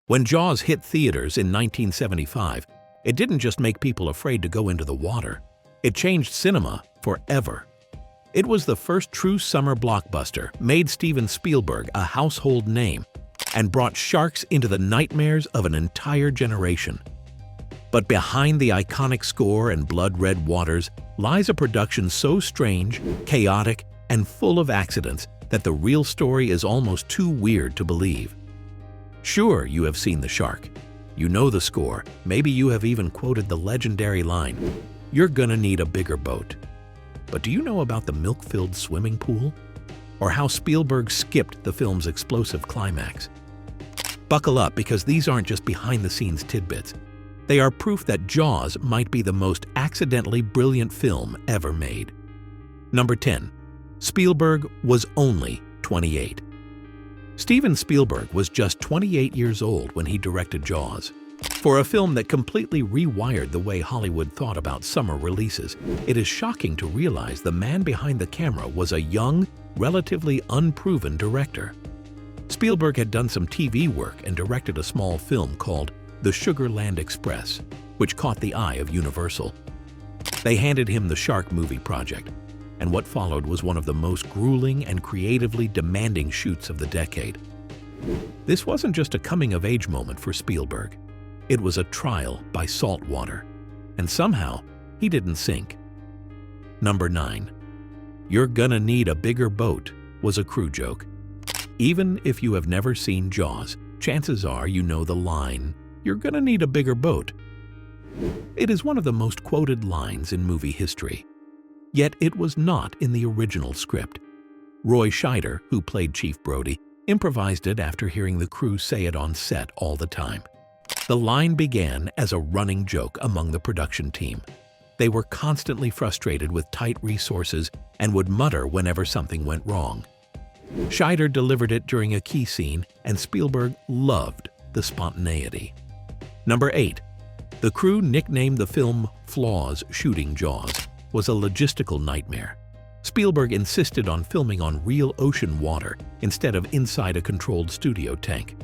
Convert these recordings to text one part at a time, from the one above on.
When Jaws hit theaters in 1975, it didn't just make people afraid to go into the water. It changed cinema forever. It was the first true summer blockbuster, made Steven Spielberg a household name, and brought sharks into the nightmares of an entire generation. But behind the iconic score and blood-red waters lies a production so strange, chaotic, and full of accidents that the real story is almost too weird to believe. Sure, you have seen the shark. You know the score. Maybe you have even quoted the legendary line, "You're gonna need a bigger boat." But do you know about the milk-filled swimming pool? Or how Spielberg skipped the film's explosive climax? Buckle up, because these aren't just behind-the-scenes tidbits. They are proof that Jaws might be the most accidentally brilliant film ever made. Number 10. Spielberg was only 28. Steven Spielberg was just 28 years old when he directed Jaws. For a film that completely rewired the way Hollywood thought about summer releases, it is shocking to realize the man behind the camera was a young, relatively unproven director. Spielberg had done some TV work and directed a small film called The Sugar Land Express, which caught the eye of Universal. They handed him the Shark Movie project, and what followed was one of the most grueling and creatively demanding shoots of the decade. This wasn't just a coming-of-age moment for Spielberg. It was a trial by salt water, and somehow he didn't sink. Number 9. "You're gonna need a bigger boat" was a crew joke. Even if you have never seen Jaws, chances are you know the line, "You're gonna need a bigger boat." It is one of the most quoted lines in movie history. Yet it was not in the original script. Roy Scheider, who played Chief Brody, improvised it after hearing the crew say it on set all the time. The line began as a running joke among the production team. They were constantly frustrated with tight resources and would mutter whenever something went wrong. Scheider delivered it during a key scene, and Spielberg loved the spontaneity. Number 8. The crew nicknamed the film Flaws Shooting Jaws was a logistical nightmare. Spielberg insisted on filming on real ocean water instead of inside a controlled studio tank.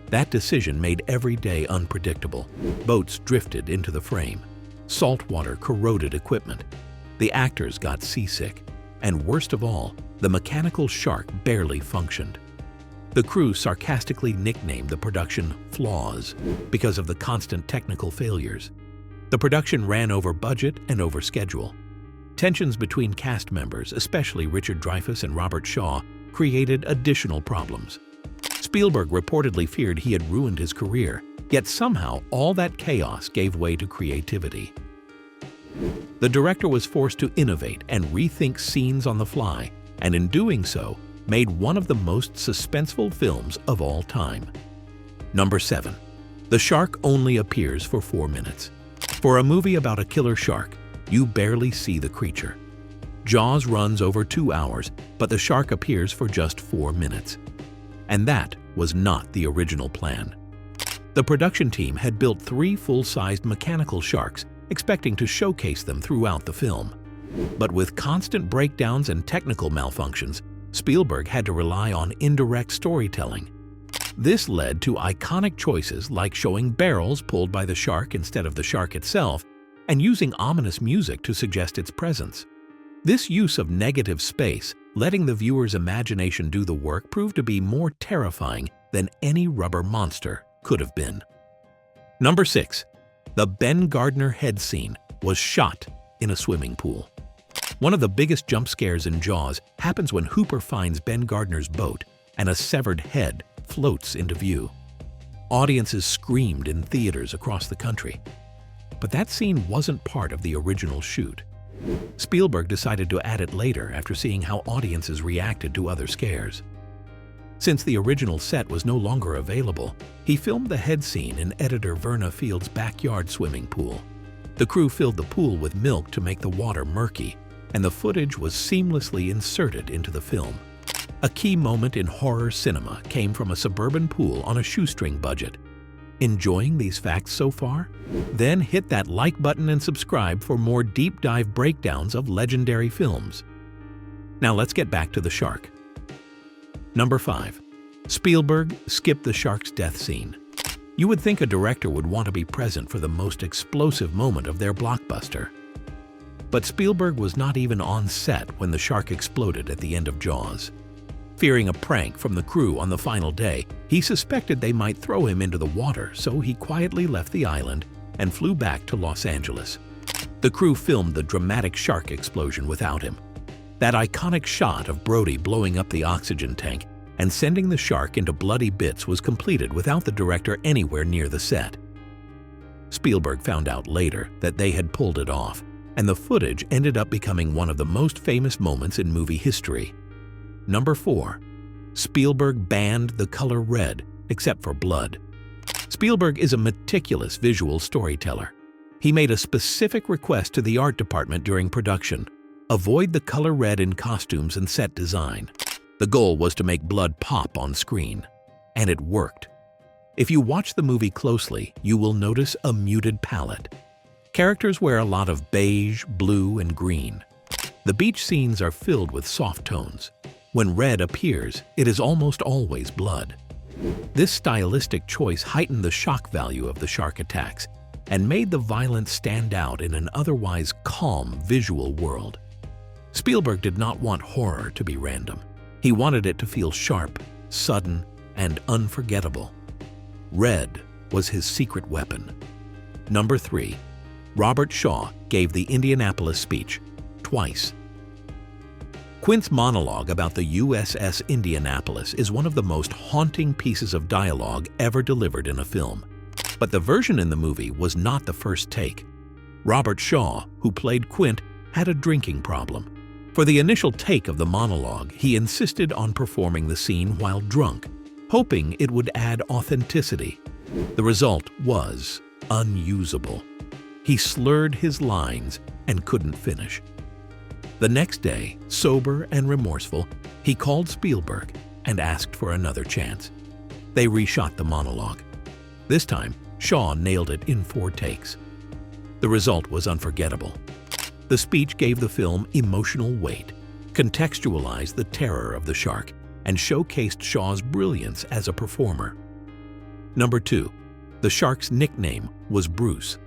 That decision made every day unpredictable. Boats drifted into the frame. Salt water corroded equipment. The actors got seasick. And worst of all, the mechanical shark barely functioned. The crew sarcastically nicknamed the production Flaws because of the constant technical failures. The production ran over budget and over schedule. Tensions between cast members, especially Richard Dreyfuss and Robert Shaw, created additional problems. Spielberg reportedly feared he had ruined his career, yet somehow all that chaos gave way to creativity. The director was forced to innovate and rethink scenes on the fly, and in doing so, made one of the most suspenseful films of all time. Number 7. The shark only appears for 4 minutes. For a movie about a killer shark, you barely see the creature. Jaws runs over 2 hours, but the shark appears for just 4 minutes. And that was not the original plan. The production team had built 3 full-sized mechanical sharks, expecting to showcase them throughout the film. But with constant breakdowns and technical malfunctions, Spielberg had to rely on indirect storytelling. This led to iconic choices like showing barrels pulled by the shark instead of the shark itself, and using ominous music to suggest its presence. This use of negative space, letting the viewer's imagination do the work, proved to be more terrifying than any rubber monster could have been. Number 6. The Ben Gardner head scene was shot in a swimming pool. One of the biggest jump scares in Jaws happens when Hooper finds Ben Gardner's boat and a severed head floats into view. Audiences screamed in theaters across the country. But that scene wasn't part of the original shoot. Spielberg decided to add it later after seeing how audiences reacted to other scares. Since the original set was no longer available, he filmed the head scene in editor Verna Field's backyard swimming pool. The crew filled the pool with milk to make the water murky, and the footage was seamlessly inserted into the film. A key moment in horror cinema came from a suburban pool on a shoestring budget. Enjoying these facts so far? Then hit that like button and subscribe for more deep dive breakdowns of legendary films. Now let's get back to the shark. Number 5. Spielberg skipped the shark's death scene. You would think a director would want to be present for the most explosive moment of their blockbuster. But Spielberg was not even on set when the shark exploded at the end of Jaws. Fearing a prank from the crew on the final day, he suspected they might throw him into the water, so he quietly left the island and flew back to Los Angeles. The crew filmed the dramatic shark explosion without him. That iconic shot of Brody blowing up the oxygen tank and sending the shark into bloody bits was completed without the director anywhere near the set. Spielberg found out later that they had pulled it off, and the footage ended up becoming one of the most famous moments in movie history. Number 4. Spielberg banned the color red, except for blood. Spielberg is a meticulous visual storyteller. He made a specific request to the art department during production: avoid the color red in costumes and set design. The goal was to make blood pop on screen, and it worked. If you watch the movie closely, you will notice a muted palette. Characters wear a lot of beige, blue, and green. The beach scenes are filled with soft tones. When red appears, it is almost always blood. This stylistic choice heightened the shock value of the shark attacks and made the violence stand out in an otherwise calm visual world. Spielberg did not want horror to be random. He wanted it to feel sharp, sudden, and unforgettable. Red was his secret weapon. Number 3. Robert Shaw gave the Indianapolis speech twice. Quint's monologue about the USS Indianapolis is one of the most haunting pieces of dialogue ever delivered in a film. But the version in the movie was not the first take. Robert Shaw, who played Quint, had a drinking problem. For the initial take of the monologue, he insisted on performing the scene while drunk, hoping it would add authenticity. The result was unusable. He slurred his lines and couldn't finish. The next day, sober and remorseful, he called Spielberg and asked for another chance. They reshot the monologue. This time, Shaw nailed it in 4 takes. The result was unforgettable. The speech gave the film emotional weight, contextualized the terror of the shark, and showcased Shaw's brilliance as a performer. Number 2. The shark's nickname was Bruce.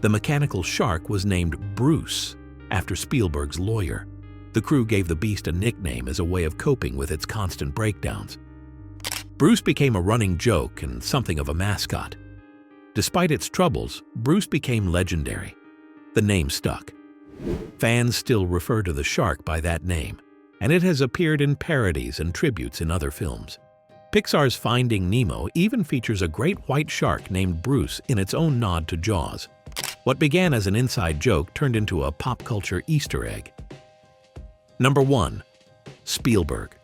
The mechanical shark was named Bruce after Spielberg's lawyer. The crew gave the beast a nickname as a way of coping with its constant breakdowns. Bruce became a running joke and something of a mascot. Despite its troubles, Bruce became legendary. The name stuck. Fans still refer to the shark by that name, and it has appeared in parodies and tributes in other films. Pixar's Finding Nemo even features a great white shark named Bruce in its own nod to Jaws. What began as an inside joke turned into a pop culture Easter egg. Number 1. Spielberg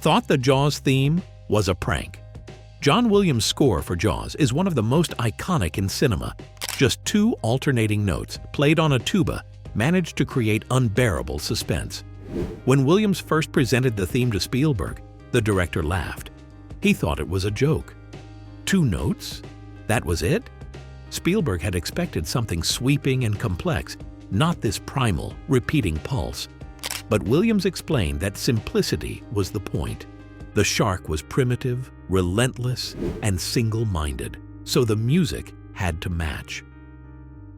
thought the Jaws theme was a prank. John Williams' score for Jaws is one of the most iconic in cinema. Just 2 alternating notes, played on a tuba, managed to create unbearable suspense. When Williams first presented the theme to Spielberg, the director laughed. He thought it was a joke. 2 notes? That was it? Spielberg had expected something sweeping and complex, not this primal, repeating pulse. But Williams explained that simplicity was the point. The shark was primitive, relentless, and single-minded, so the music had to match.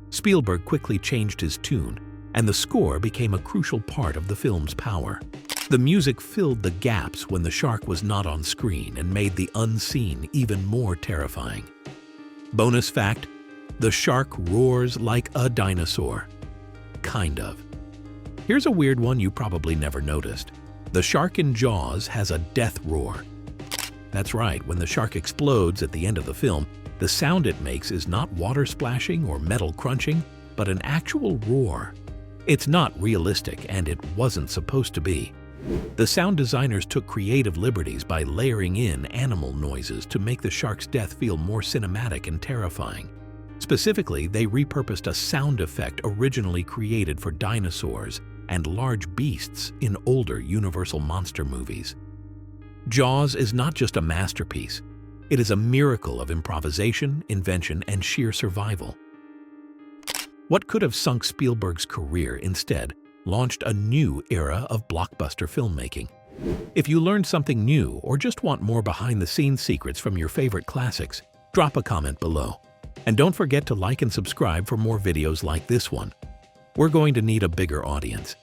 Spielberg quickly changed his tune, and the score became a crucial part of the film's power. The music filled the gaps when the shark was not on screen and made the unseen even more terrifying. Bonus fact: the shark roars like a dinosaur. Kind of. Here's a weird one you probably never noticed. The shark in Jaws has a death roar. That's right, when the shark explodes at the end of the film, the sound it makes is not water splashing or metal crunching, but an actual roar. It's not realistic, and it wasn't supposed to be. The sound designers took creative liberties by layering in animal noises to make the shark's death feel more cinematic and terrifying. Specifically, they repurposed a sound effect originally created for dinosaurs and large beasts in older Universal monster movies. Jaws is not just a masterpiece. It is a miracle of improvisation, invention, and sheer survival. What could have sunk Spielberg's career instead launched a new era of blockbuster filmmaking. If you learned something new or just want more behind-the-scenes secrets from your favorite classics, Drop a comment below. And don't forget to like and subscribe for more videos like this one. We're going to need a bigger audience.